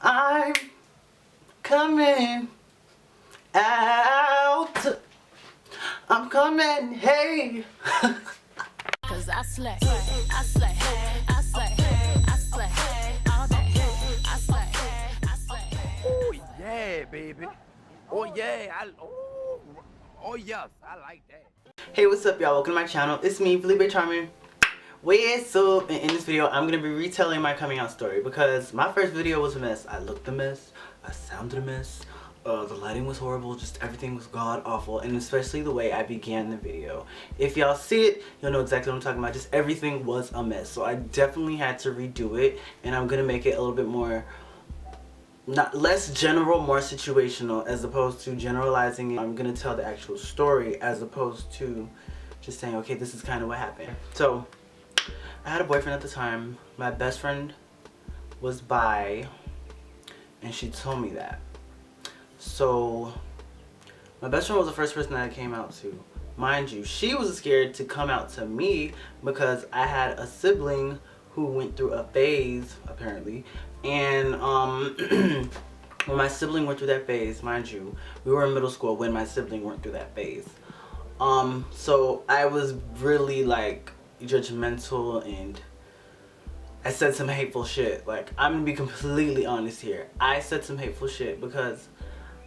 I'm coming out. I'm coming, hey. Cause I slay, I slay, I slay, I slay, all day, I slay, I slay. Oh yeah, baby. Oh yeah, oh yes, I like that. Hey, what's up, y'all? Welcome to my channel. It's me, Felipé charming. What's up? And in this video, I'm gonna be retelling my coming out story because my first video was a mess. I looked a mess. I sounded a mess. The lighting was horrible. Just everything was god awful, and especially the way I began the video. If y'all see it, you'll know exactly what I'm talking about. Just everything was a mess. So I definitely had to redo it, and I'm gonna make it a little bit more. Less general, more situational, as opposed to generalizing it. I'm gonna tell the actual story as opposed to just saying, okay, this is kind of what happened. So I had a boyfriend at the time. My best friend was bi, and she told me that. So my best friend was the first person that I came out to. Mind you, she was scared to come out to me because I had a sibling who went through a phase, apparently. And when my sibling went through that phase, mind you, we were in middle school when my sibling went through that phase. So I was really like judgmental, and I said some hateful shit. Like, I'm gonna be completely honest here. I said some hateful shit because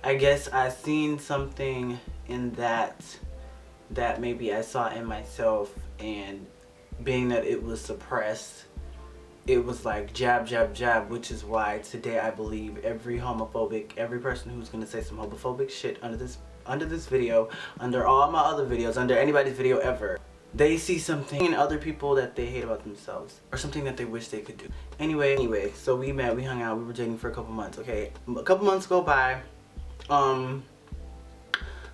I guess I seen something in that maybe I saw in myself, and being that it was suppressed, it was like jab, jab, jab, which is why today I believe every person who's gonna say some homophobic shit under this video, under all my other videos, under anybody's video ever, they see something in other people that they hate about themselves, or something that they wish they could do. Anyway, so we met, we hung out, we were dating for a couple months, okay? A couple months go by,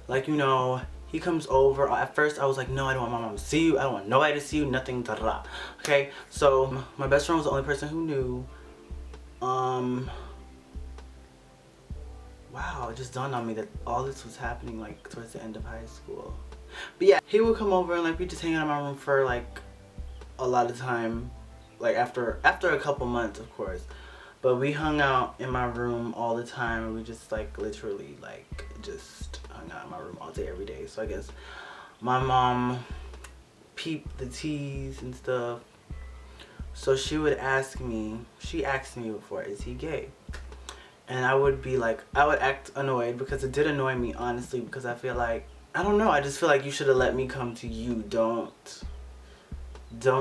like, you know, he comes over. At first I was like, no, I don't want my mom to see you, I don't want nobody to see you, nothing, da da da. Okay, so my best friend was the only person who knew. Wow, it just dawned on me that all this was happening like towards the end of high school. But yeah, he would come over and like we just hang out in my room for like a lot of time, like after a couple months, of course. But we hung out in my room all the time, and we just like literally like just hung out in my room all day every day. So I guess my mom peeped the tease and stuff. So she would ask me, she asked me before, is he gay? And I would be like, I would act annoyed because it did annoy me, honestly, because I feel like, I don't know, I just feel like you should have let me come to you. Don't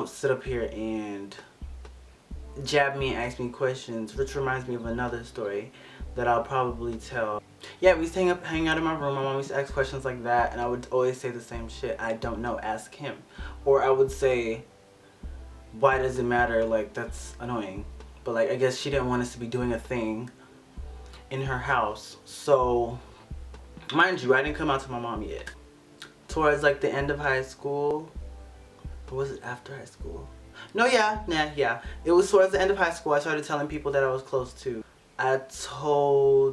sit up here and jab me and ask me questions, which reminds me of another story that I'll probably tell. Yeah, we used to hang out in my room. My mom used to ask questions like that, and I would always say the same shit. I don't know, ask him. Or I would say, why does it matter? Like, that's annoying. But like, I guess she didn't want us to be doing a thing in her house. So mind you, I didn't come out to my mom yet. Towards like the end of high school, or was it after high school? No, yeah. It was towards the end of high school. I started telling people that I was close to. Let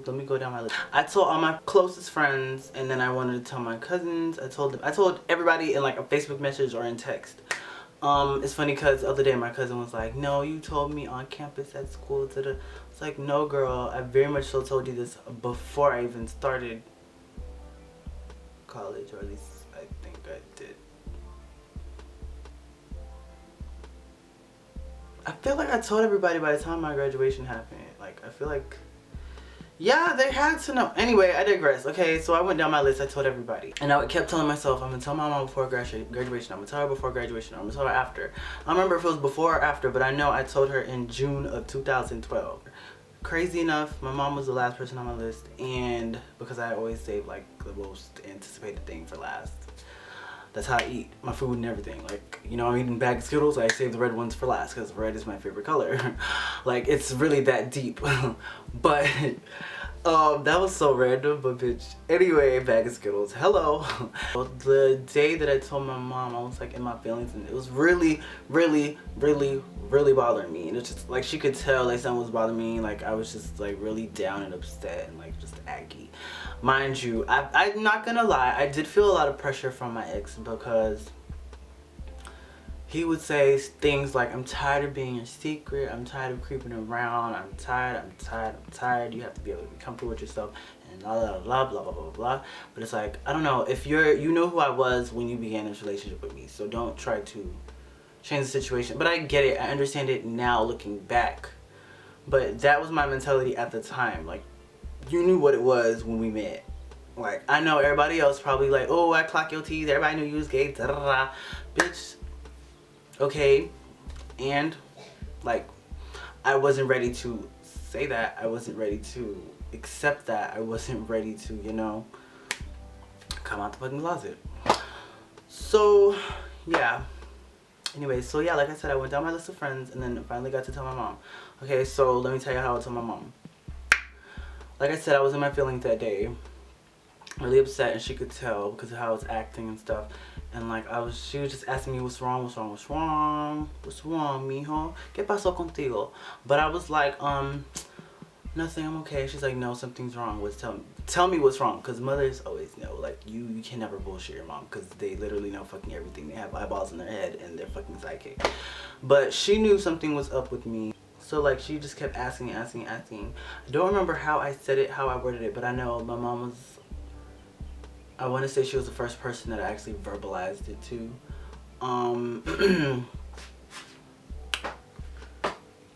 me go down my list. I told all my closest friends, and then I wanted to tell my cousins. I told everybody in like a Facebook message or in text. It's funny because the other day my cousin was like, no, you told me on campus at school. It's like, no girl, I very much so told you this before I even started college, or at least I think I did. I feel like I told everybody by the time my graduation happened. Like, I feel like, yeah, they had to know. Anyway, I digress. Okay, so I went down my list. I told everybody. And I kept telling myself, I'm going to tell my mom before graduation. I'm going to tell her before graduation. I'm going to tell her after. I don't remember if it was before or after, but I know I told her in June of 2012. Crazy enough, my mom was the last person on my list. And because I always save, like, the most anticipated thing for last. That's how I eat my food and everything. Like, you know, I'm eating a bag of Skittles, I save the red ones for last because red is my favorite color. Like, it's really that deep. But that was so random, but bitch. Anyway, bag of Skittles. Hello. The day that I told my mom, I was like in my feelings, and it was really bothering me. And it's just like she could tell like something was bothering me. Like, I was just like really down and upset and like just aggy. Mind you, I'm not gonna lie, I did feel a lot of pressure from my ex because he would say things like, I'm tired of being your secret, I'm tired of creeping around, I'm tired, you have to be able to be comfortable with yourself, and blah blah blah blah blah blah blah. But it's like, I don't know, if you know who I was when you began this relationship with me, so don't try to change the situation. But I get it, I understand it now looking back, but that was my mentality at the time. Like, you knew what it was when we met. Like, I know everybody else probably like, oh, I clock your teeth, everybody knew you was gay, da da da. Bitch, okay. And like, I wasn't ready to say that, I wasn't ready to accept that, I wasn't ready to, you know, come out the fucking closet. So yeah, anyway, so yeah, like I said, I went down my list of friends and then finally got to tell my mom. Okay, so let me tell you how I told my mom. Like I said, I was in my feelings that day, really upset, and she could tell because of how I was acting and stuff. And like, she was just asking me, what's wrong, mijo? ¿Qué pasó contigo? But I was like, nothing, I'm okay. She's like, no, something's wrong. Tell me what's wrong, because mothers always know. Like, you can never bullshit your mom, because they literally know fucking everything. They have eyeballs in their head and they're fucking psychic. But she knew something was up with me. So like, she just kept asking. I don't remember how I said it, how I worded it, but I know my mom was, I want to say she was the first person that I actually verbalized it to.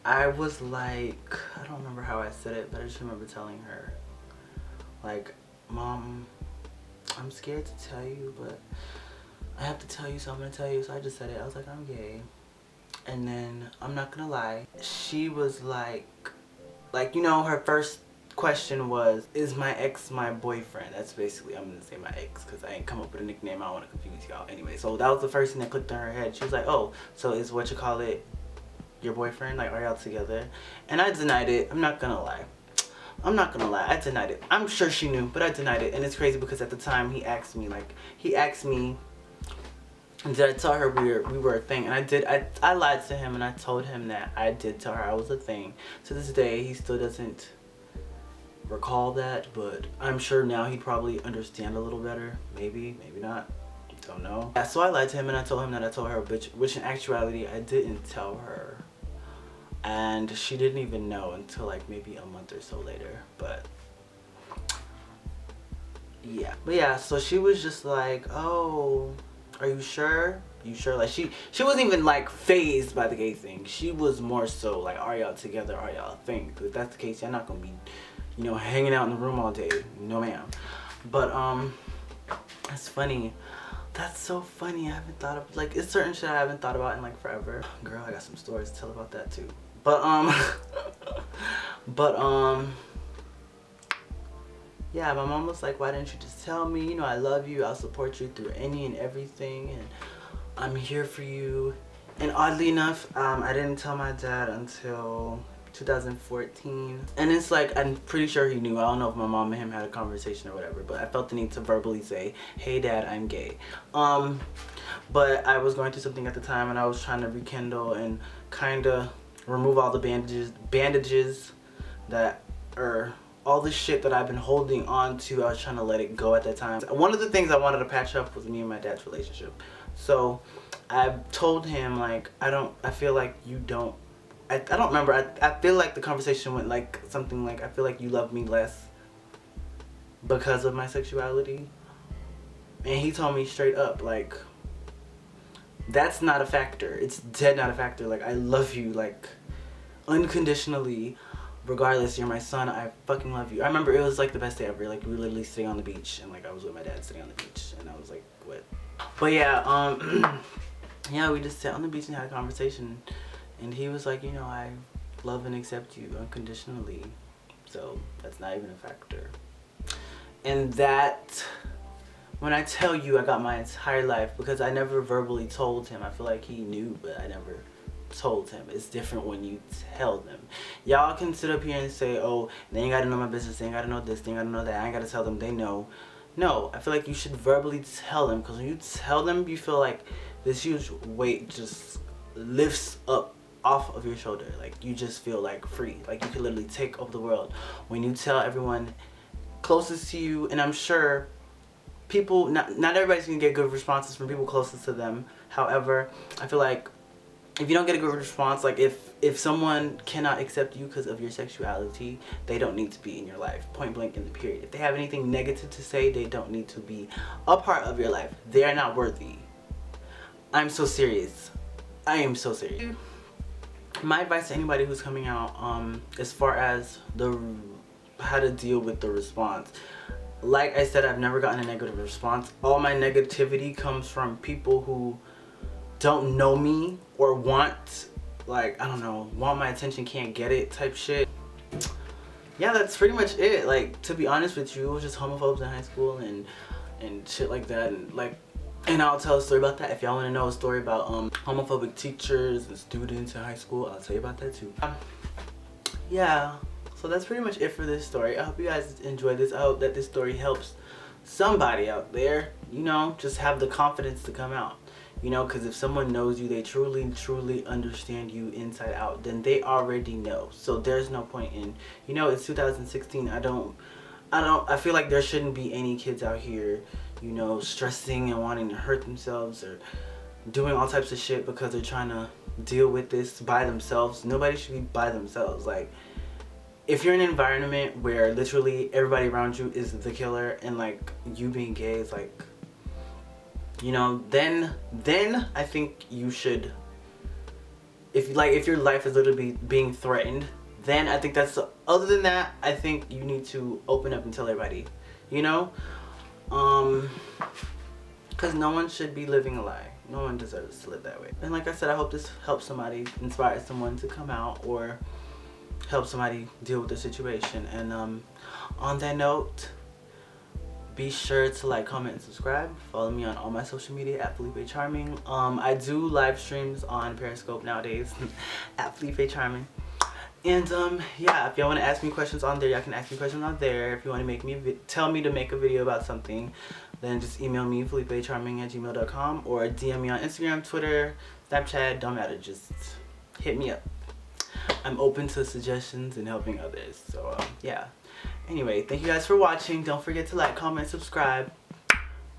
I was like, I don't remember how I said it, but I just remember telling her, like, Mom, I'm scared to tell you, but I have to tell you, so I'm gonna tell you. So I just said it. I was like, I'm gay. And then, I'm not gonna lie, she was like, you know, her first question was, is my ex my boyfriend? That's basically, I'm gonna say my ex, because I ain't come up with a nickname, I don't want to confuse y'all. Anyway, so that was the first thing that clicked in her head. She was like, oh, so is what you call it your boyfriend? Like, are y'all together? And I denied it. I'm not gonna lie, I denied it. I'm sure she knew, but I denied it. And it's crazy because at the time he asked me, did I tell her we were a thing? And I did. I lied to him, and I told him that I did tell her I was a thing. To this day, he still doesn't recall that, but I'm sure now he'd probably understand a little better. Maybe not. Don't know. Yeah, so I lied to him, and I told him that I told her, which in actuality I didn't tell her. And she didn't even know until like maybe a month or so later. But yeah, so she was just like, oh, are you sure? Like, she wasn't even like phased by the gay thing. She was more so like, are y'all together? Are y'all a thing? Because if that's the case, y'all not gonna be, you know, hanging out in the room all day. No ma'am. But that's funny. That's so funny. I haven't thought of, like, it's certain shit I haven't thought about in like forever. Girl, I got some stories to tell about that too. But yeah, my mom was like, why didn't you just tell me? You know, I love you. I'll support you through any and everything, and I'm here for you. And oddly enough, I didn't tell my dad until 2014. And it's like, I'm pretty sure he knew. I don't know if my mom and him had a conversation or whatever, but I felt the need to verbally say, hey dad, I'm gay. But I was going through something at the time, and I was trying to rekindle and kind of remove all the bandages that are all the shit that I've been holding on to. I was trying to let it go at that time. One of the things I wanted to patch up was me and my dad's relationship. So I told him, like, I feel like you don't, I don't remember, I feel like the conversation went like something like, I feel like you love me less because of my sexuality. And he told me straight up, like, that's not a factor. It's dead not a factor. Like, I love you, like, unconditionally. Regardless, you're my son, I fucking love you. I remember it was like the best day ever. Like, we were literally sitting on the beach, and like I was with my dad sitting on the beach, and I was like, what? But yeah, yeah, we just sat on the beach and had a conversation, and he was like, you know, I love and accept you unconditionally, so that's not even a factor. And that, when I tell you, I got my entire life, because I never verbally told him. I feel like he knew, but I never told him. It's different when you tell them. Y'all can sit up here and say, oh, they ain't gotta know my business, they ain't gotta know this, they ain't gotta know that, I ain't gotta tell them, they know. No, I feel like you should verbally tell them, because when you tell them, you feel like this huge weight just lifts up off of your shoulder. Like, you just feel like free, like you can literally take over the world when you tell everyone closest to you. And I'm sure people, not everybody's gonna get good responses from people closest to them. However, I feel like if you don't get a good response, like if someone cannot accept you because of your sexuality, they don't need to be in your life, point blank in the period. If they have anything negative to say, they don't need to be a part of your life. They are not worthy. I'm so serious. I am so serious. My advice to anybody who's coming out, as far as how to deal with the response. Like I said, I've never gotten a negative response. All my negativity comes from people who don't know me or want, like, I don't know, want my attention, can't get it type shit. Yeah, that's pretty much it. Like, to be honest with you, it was just homophobes in high school and shit like that. And I'll tell a story about that. If y'all want to know a story about homophobic teachers and students in high school, I'll tell you about that too. Yeah, so that's pretty much it for this story. I hope you guys enjoyed this. I hope that this story helps somebody out there, you know, just have the confidence to come out. You know, because if someone knows you, they truly understand you inside out, then they already know. So there's no point in, you know, it's 2016. I feel like there shouldn't be any kids out here, you know, stressing and wanting to hurt themselves or doing all types of shit because they're trying to deal with this by themselves. Nobody should be by themselves. Like, if you're in an environment where literally everybody around you is the killer and like you being gay is like, you know, then I think you should, if your life is literally being threatened, then I think that's, other than that, I think you need to open up and tell everybody, you know, because no one should be living a lie. No one deserves to live that way. And like I said, I hope this helps somebody, inspires someone to come out or help somebody deal with the situation. And on that note, be sure to like, comment, and subscribe. Follow me on all my social media at felipecharming. I do live streams on Periscope nowadays at felipecharming. And yeah, if y'all want to ask me questions on there, y'all can ask me questions on there. If you want to make me tell me to make a video about something, then just email me felipecharming@gmail.com or DM me on Instagram, Twitter, Snapchat, don't matter, just hit me up. I'm open to suggestions and helping others. So yeah. Anyway, thank you guys for watching. Don't forget to like, comment, subscribe.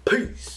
Peace.